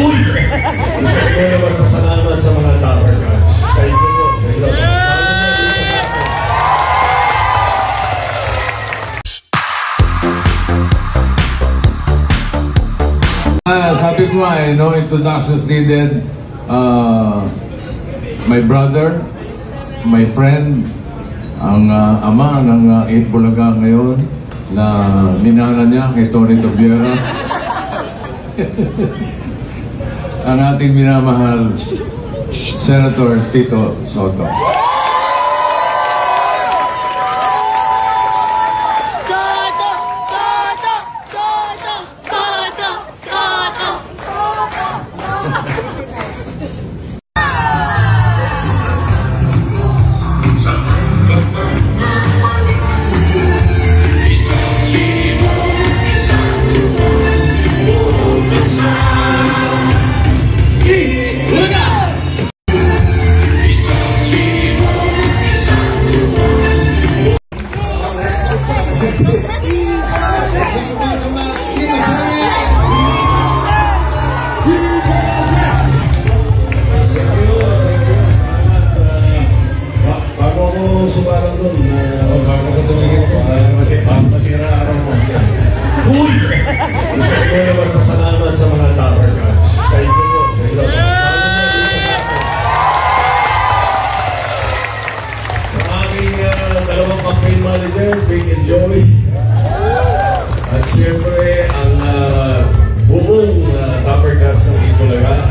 Gusto ko naman pasalamat sa mga Tower Cats. Thank you po. Sabi ko nga no introductions needed. My brother, my friend, ang ama ng Bulaga ngayon na ninana niya kay Tony Tobiera. Ang ating minamahal Senator Tito Soto. Pasalamat sa mga Tower Cats. Thank you po. Sa aking dalawang campaign manager, Big and Joey. At siyempre, ang buong Tower Cats ng Bulaga.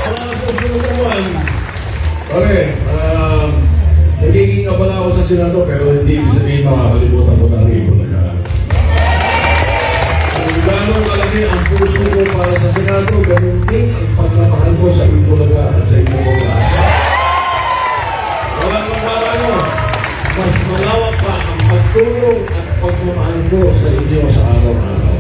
Sa susunod naman, nagiging abala ako sa Senado pero hindi ibig sabihin makakalimutan ko na ang Bulaga. Kung gano'ng kalaki ang puso ko para sa Senado, ganun din ang pagmamahal ko sa Bulaga at sa inyong mga wala kang marano, mas malawak pa ang pagtulong at pagmamahal ko sa inyo sa araw-araw.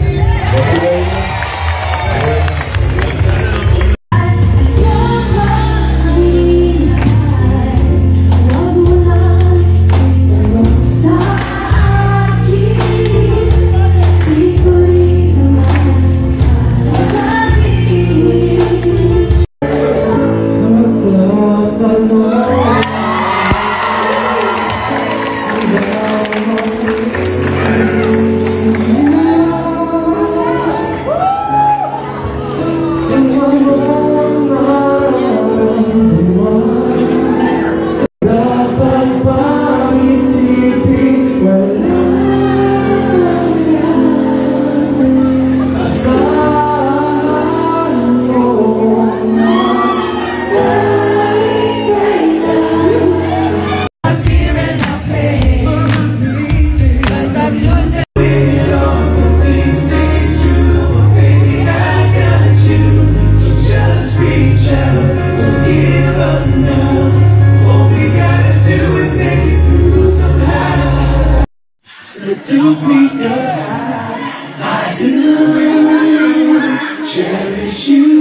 I do cherish you,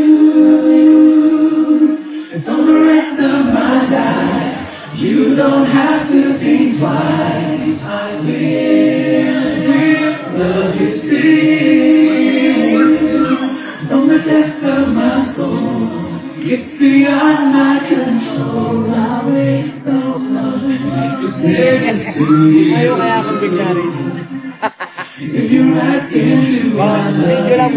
and for the rest of my life, you don't have to think twice. I will love you still, from the depths of my soul. It's beyond my control. I wait so long to say this to you. If you're asking to my love,